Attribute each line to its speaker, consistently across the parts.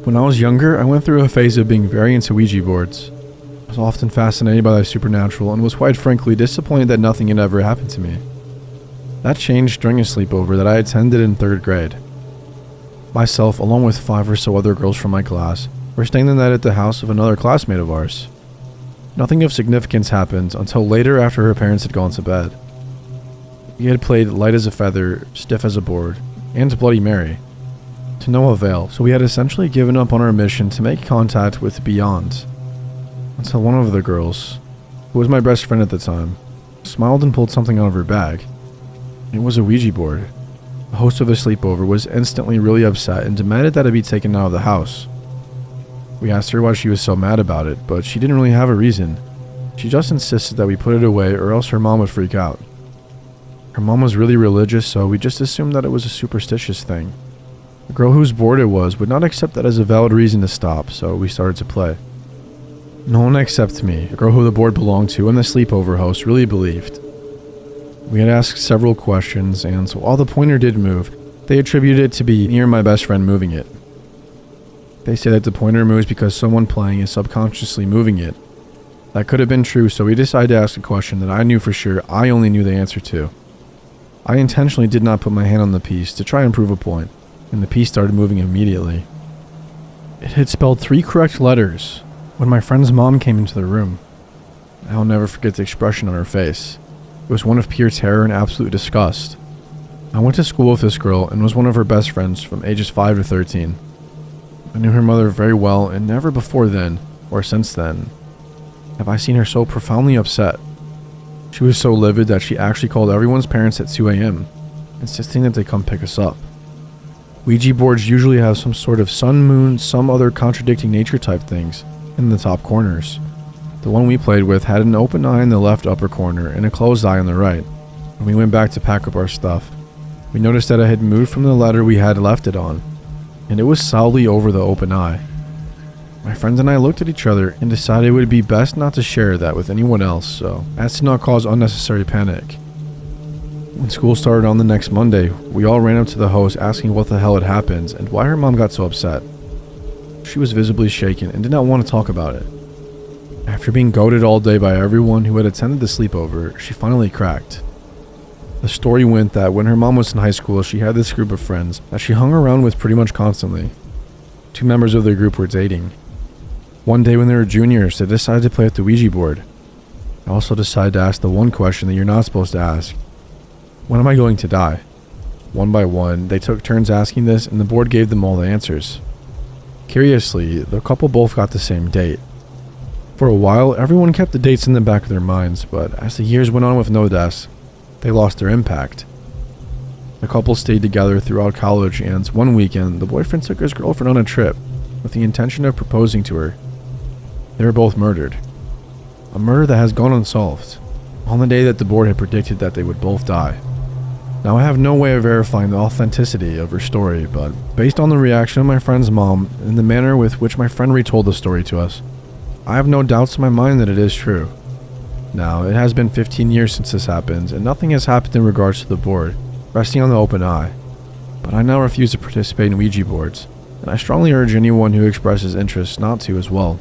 Speaker 1: When I was younger, I went through a phase of being very into Ouija boards. I was often fascinated by the supernatural and was quite frankly disappointed that nothing had ever happened to me. That changed during a sleepover that I attended in 3rd grade. Myself, along with 5 or so other girls from my class, were staying the night at the house of another classmate of ours. Nothing of significance happened until later after her parents had gone to bed. We had played light as a feather, stiff as a board, and Bloody Mary. To no avail, so we had essentially given up on our mission to make contact with the beyond. Until one of the girls, who was my best friend at the time, smiled and pulled something out of her bag. It was a Ouija board. The host of the sleepover was instantly really upset and demanded that it be taken out of the house. We asked her why she was so mad about it, but she didn't really have a reason. She just insisted that we put it away or else her mom would freak out. Her mom was really religious, so we just assumed that it was a superstitious thing. The girl whose board it was would not accept that as a valid reason to stop, so we started to play. No one except me, the girl who the board belonged to, and the sleepover host really believed. We had asked several questions, and so while the pointer did move, they attributed it to be me or my best friend moving it. They say that the pointer moves because someone playing is subconsciously moving it. That could have been true, so we decided to ask a question that I knew for sure I only knew the answer to. I intentionally did not put my hand on the piece to try and prove a point, and the piece started moving immediately. It had spelled 3 correct letters when my friend's mom came into the room. I'll never forget the expression on her face. It was one of pure terror and absolute disgust. I went to school with this girl and was one of her best friends from ages 5 to 13. I knew her mother very well, and never before then, or since then, have I seen her so profoundly upset. She was so livid that she actually called everyone's parents at 2 a.m., insisting that they come pick us up. Ouija boards usually have some sort of sun, moon, some other contradicting nature type things in the top corners. The one we played with had an open eye in the left upper corner and a closed eye on the right. When we went back to pack up our stuff, we noticed that it had moved from the letter we had left it on, and it was solidly over the open eye. My friends and I looked at each other and decided it would be best not to share that with anyone else, so as to not cause unnecessary panic. When school started on the next Monday, we all ran up to the host asking what the hell had happened and why her mom got so upset. She was visibly shaken and did not want to talk about it. After being goaded all day by everyone who had attended the sleepover, she finally cracked. The story went that when her mom was in high school, she had this group of friends that she hung around with pretty much constantly. 2 members of their group were dating. One day when they were juniors, they decided to play with the Ouija board. I also decided to ask the one question that you're not supposed to ask. When am I going to die? One by one, they took turns asking this, and the board gave them all the answers. Curiously, the couple both got the same date. For a while, everyone kept the dates in the back of their minds, but as the years went on with no deaths, they lost their impact. The couple stayed together throughout college, and one weekend, the boyfriend took his girlfriend on a trip with the intention of proposing to her. They were both murdered. A murder that has gone unsolved, on the day that the board had predicted that they would both die. Now, I have no way of verifying the authenticity of her story, but based on the reaction of my friend's mom and the manner with which my friend retold the story to us, I have no doubts in my mind that it is true. Now, it has been 15 years since this happened, and nothing has happened in regards to the board resting on the open eye, but I now refuse to participate in Ouija boards, and I strongly urge anyone who expresses interest not to as well.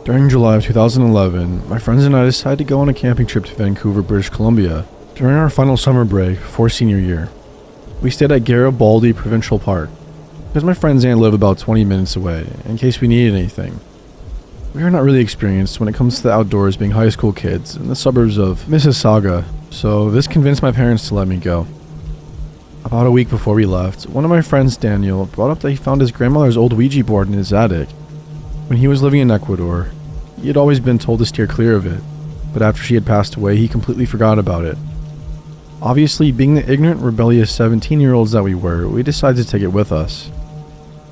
Speaker 1: During July of 2011, my friends and I decided to go on a camping trip to Vancouver, British Columbia during our final summer break before senior year. We stayed at Garibaldi Provincial Park because my friend's aunt lived about 20 minutes away in case we needed anything. We are not really experienced when it comes to the outdoors, being high school kids in the suburbs of Mississauga, so this convinced my parents to let me go. About a week before we left, one of my friends, Daniel, brought up that he found his grandmother's old Ouija board in his attic. When he was living in Ecuador, he had always been told to steer clear of it, but after she had passed away, he completely forgot about it. Obviously, being the ignorant, rebellious 17-year-olds that we were, we decided to take it with us.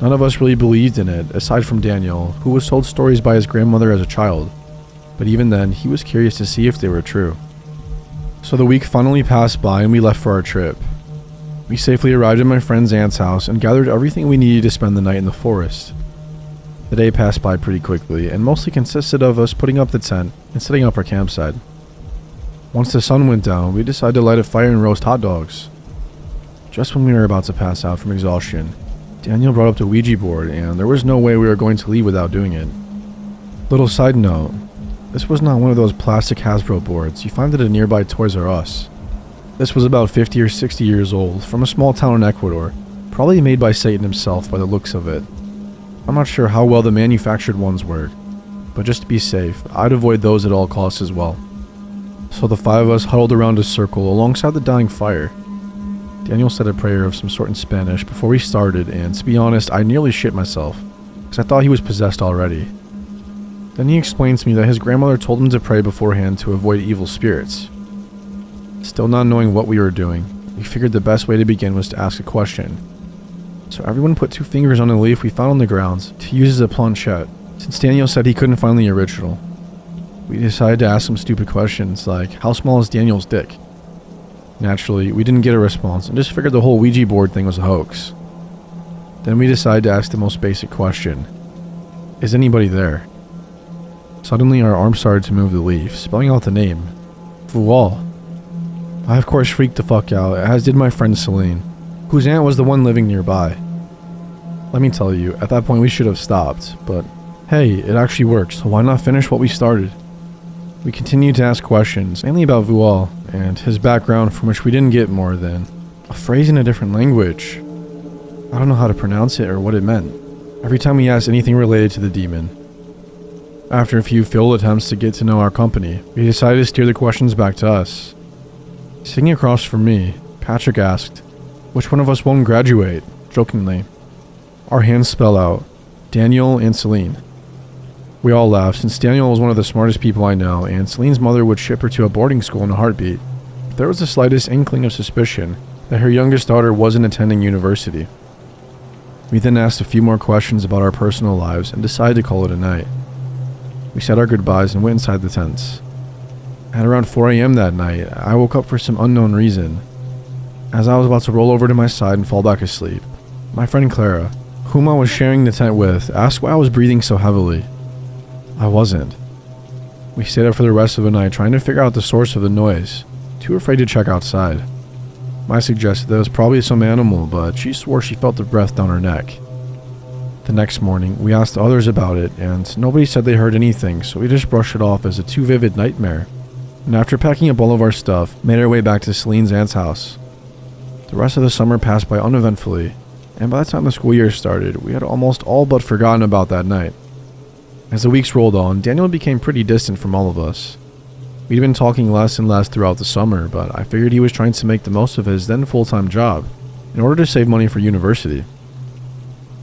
Speaker 1: None of us really believed in it, aside from Daniel, who was told stories by his grandmother as a child, but even then, he was curious to see if they were true. So the week finally passed by and we left for our trip. We safely arrived at my friend's aunt's house and gathered everything we needed to spend the night in the forest. The day passed by pretty quickly and mostly consisted of us putting up the tent and setting up our campsite. Once the sun went down, we decided to light a fire and roast hot dogs. Just when we were about to pass out from exhaustion, Daniel brought up the Ouija board, and there was no way we were going to leave without doing it. Little side note, this was not one of those plastic Hasbro boards you find at a nearby Toys R Us. This was about 50 or 60 years old, from a small town in Ecuador, probably made by Satan himself by the looks of it. I'm not sure how well the manufactured ones work, but just to be safe, I'd avoid those at all costs as well. So the five of us huddled around a circle alongside the dying fire. Daniel said a prayer of some sort in Spanish before we started, and to be honest, I nearly shit myself, because I thought he was possessed already. Then he explained to me that his grandmother told him to pray beforehand to avoid evil spirits. Still not knowing what we were doing, we figured the best way to begin was to ask a question. So everyone put 2 fingers on a leaf we found on the ground to use as a planchette, since Daniel said he couldn't find the original. We decided to ask some stupid questions like, how small is Daniel's dick? Naturally, we didn't get a response and just figured the whole Ouija board thing was a hoax. Then we decided to ask the most basic question. Is anybody there? Suddenly our arm started to move the leaf, spelling out the name. Vual. I of course freaked the fuck out, as did my friend Celine, whose aunt was the one living nearby. Let me tell you, at that point we should have stopped, but hey, it actually worked, so why not finish what we started? We continued to ask questions, mainly about Vual and his background, from which we didn't get more than a phrase in a different language. I don't know how to pronounce it or what it meant. Every time we asked anything related to the demon. After a few failed attempts to get to know our company, we decided to steer the questions back to us. Sitting across from me, Patrick asked, which one of us won't graduate, jokingly. Our hands spell out, Daniel and Celine. We all laughed, since Daniel was one of the smartest people I know, and Celine's mother would ship her to a boarding school in a heartbeat. But there was the slightest inkling of suspicion that her youngest daughter wasn't attending university. We then asked a few more questions about our personal lives and decided to call it a night. We said our goodbyes and went inside the tents. At around 4 a.m. that night, I woke up for some unknown reason. As I was about to roll over to my side and fall back asleep, my friend Clara, whom I was sharing the tent with, asked why I was breathing so heavily. I wasn't. We stayed up for the rest of the night trying to figure out the source of the noise, too afraid to check outside. I suggested that it was probably some animal, but she swore she felt the breath down her neck. The next morning, we asked others about it, and nobody said they heard anything, so we just brushed it off as a too vivid nightmare. And after packing up all of our stuff, made our way back to Celine's aunt's house. The rest of the summer passed by uneventfully, and by the time the school year started, we had almost all but forgotten about that night. As the weeks rolled on, Daniel became pretty distant from all of us. We'd been talking less and less throughout the summer, but I figured he was trying to make the most of his then full-time job in order to save money for university.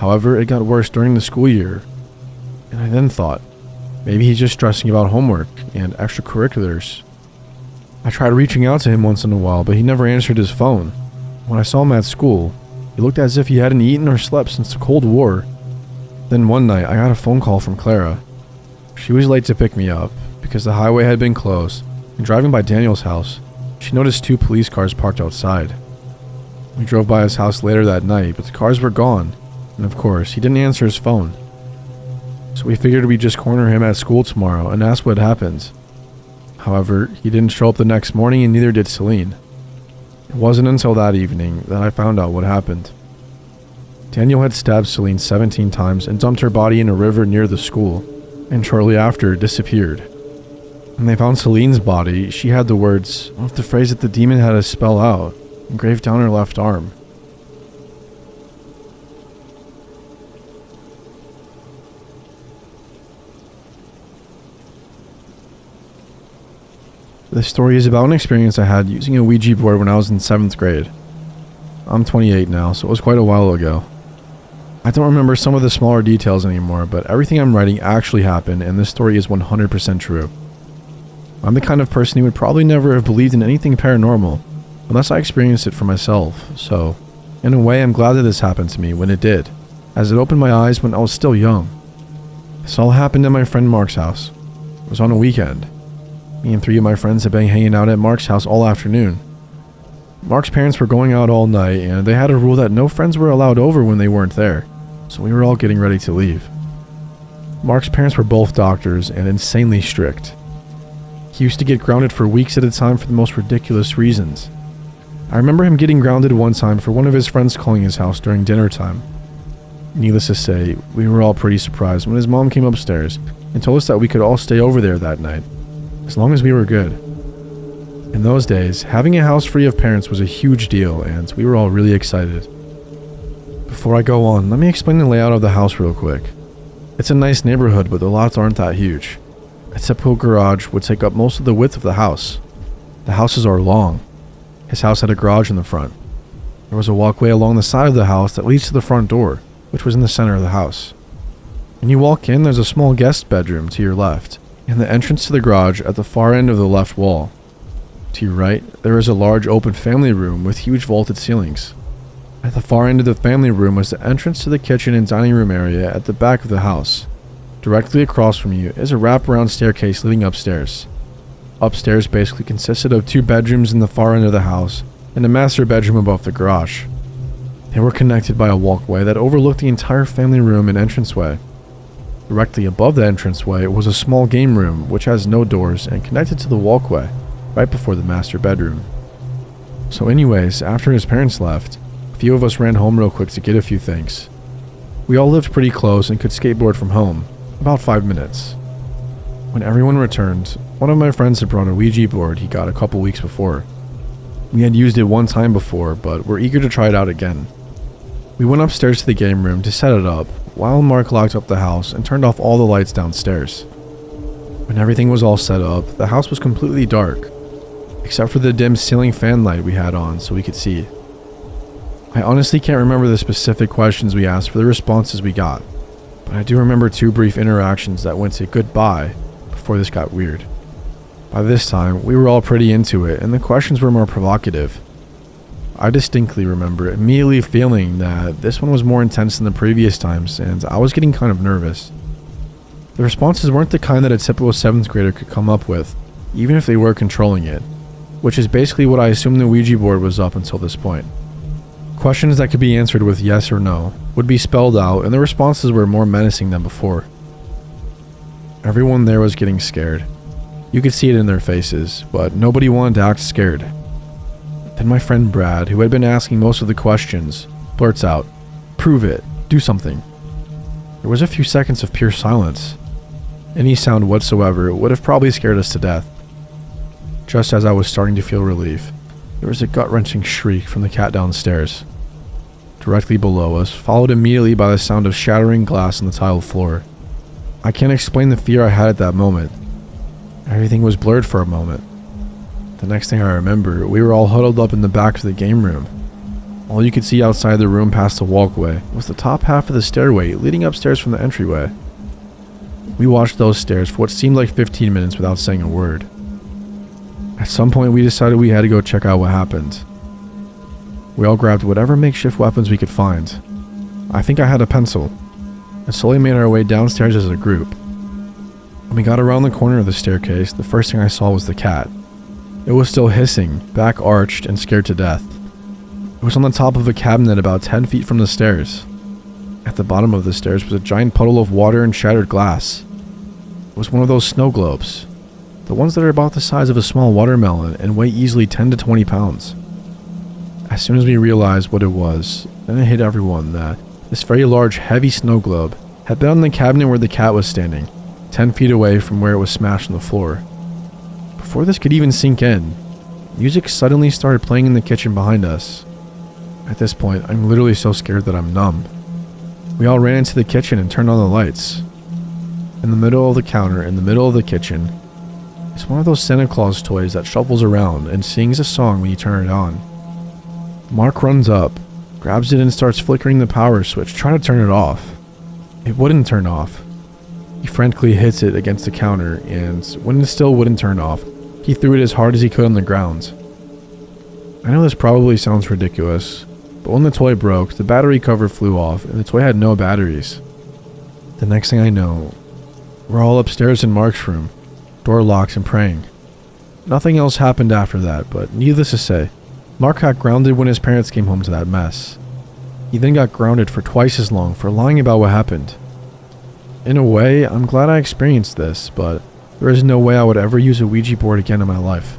Speaker 1: However, it got worse during the school year, and I then thought, maybe he's just stressing about homework and extracurriculars. I tried reaching out to him once in a while, but he never answered his phone. When I saw him at school, he looked as if he hadn't eaten or slept since the Cold War. Then one night, I got a phone call from Clara. She was late to pick me up, because the highway had been closed, and driving by Daniel's house, she noticed 2 police cars parked outside. We drove by his house later that night, but the cars were gone, and of course, he didn't answer his phone. So we figured we'd just corner him at school tomorrow and ask what happened. However, he didn't show up the next morning, and neither did Celine. It wasn't until that evening that I found out what happened. Daniel had stabbed Celine 17 times and dumped her body in a river near the school, and shortly after disappeared. When they found Celine's body, she had the words of the phrase that the demon had us spell out engraved down her left arm. This story is about an experience I had using a Ouija board when I was in 7th grade. I'm 28 now, so it was quite a while ago. I don't remember some of the smaller details anymore, but everything I'm writing actually happened, and this story is 100% true. I'm the kind of person who would probably never have believed in anything paranormal, unless I experienced it for myself, so in a way I'm glad that this happened to me when it did, as it opened my eyes when I was still young. This all happened at my friend Mark's house. It was on a weekend. Me and 3 of my friends had been hanging out at Mark's house all afternoon. Mark's parents were going out all night, and they had a rule that no friends were allowed over when they weren't there, so we were all getting ready to leave. Mark's parents were both doctors and insanely strict. He used to get grounded for weeks at a time for the most ridiculous reasons. I remember him getting grounded one time for one of his friends calling his house during dinner time. Needless to say, we were all pretty surprised when his mom came upstairs and told us that we could all stay over there that night, as long as we were good. In those days, having a house free of parents was a huge deal, and we were all really excited. Before I go on, let me explain the layout of the house real quick. It's a nice neighborhood, but the lots aren't that huge. A typical garage would take up most of the width of the house. The houses are long. His house had a garage in the front. There was a walkway along the side of the house that leads to the front door, which was in the center of the house. When you walk in, there's a small guest bedroom to your left, and the entrance to the garage at the far end of the left wall. To your right, there is a large open family room with huge vaulted ceilings. At the far end of the family room was the entrance to the kitchen and dining room area at the back of the house. Directly across from you is a wraparound staircase leading upstairs. Upstairs basically consisted of 2 bedrooms in the far end of the house and a master bedroom above the garage. They were connected by a walkway that overlooked the entire family room and entranceway. Directly above the entranceway was a small game room which has no doors and connected to the walkway right before the master bedroom. So anyways, after his parents left, a few of us ran home real quick to get a few things. We all lived pretty close and could skateboard from home, about 5 minutes. When everyone returned, one of my friends had brought a Ouija board he got a couple weeks before. We had used it one time before, but were eager to try it out again. We went upstairs to the game room to set it up, while Mark locked up the house and turned off all the lights downstairs. When everything was all set up, the house was completely dark, except for the dim ceiling fan light we had on so we could see. I honestly can't remember the specific questions we asked for the responses we got, but I do remember 2 brief interactions that went to goodbye before this got weird. By this time, we were all pretty into it, and the questions were more provocative. I distinctly remember immediately feeling that this one was more intense than the previous times, and I was getting kind of nervous. The responses weren't the kind that a typical 7th grader could come up with, even if they were controlling it, which is basically what I assumed the Ouija board was up until this point. Questions that could be answered with yes or no would be spelled out, and the responses were more menacing than before. Everyone there was getting scared. You could see it in their faces, but nobody wanted to act scared. Then my friend Brad, who had been asking most of the questions, blurts out, "Prove it, do something." There was a few seconds of pure silence. Any sound whatsoever would have probably scared us to death. Just as I was starting to feel relief, there was a gut-wrenching shriek from the cat downstairs. Directly below us, followed immediately by the sound of shattering glass on the tiled floor. I can't explain the fear I had at that moment. Everything was blurred for a moment. The next thing I remember, we were all huddled up in the back of the game room. All you could see outside the room past the walkway was the top half of the stairway leading upstairs from the entryway. We watched those stairs for what seemed like 15 minutes without saying a word. At some point, we decided we had to go check out what happened. We all grabbed whatever makeshift weapons we could find. I think I had a pencil, and slowly made our way downstairs as a group. When we got around the corner of the staircase, the first thing I saw was the cat. It was still hissing, back arched, and scared to death. It was on the top of a cabinet about 10 feet from the stairs. At the bottom of the stairs was a giant puddle of water and shattered glass. It was one of those snow globes, the ones that are about the size of a small watermelon and weigh easily 10 to 20 pounds. As soon as we realized what it was, then it hit everyone that this very large, heavy snow globe had been on the cabinet where the cat was standing, 10 feet away from where it was smashed on the floor. Before this could even sink in, music suddenly started playing in the kitchen behind us. At this point, I'm literally so scared that I'm numb. We all ran into the kitchen and turned on the lights. In the middle of the counter, in the middle of the kitchen, is one of those Santa Claus toys that shuffles around and sings a song when you turn it on. Mark runs up, grabs it and starts flickering the power switch, trying to turn it off. It wouldn't turn off. He frantically hits it against the counter, and when it still wouldn't turn off, he threw it as hard as he could on the ground. I know this probably sounds ridiculous, but when the toy broke, the battery cover flew off and the toy had no batteries. The next thing I know, we're all upstairs in Mark's room, door locked and praying. Nothing else happened after that, but needless to say, Mark got grounded when his parents came home to that mess. He then got grounded for twice as long for lying about what happened. In a way, I'm glad I experienced this, but there is no way I would ever use a Ouija board again in my life.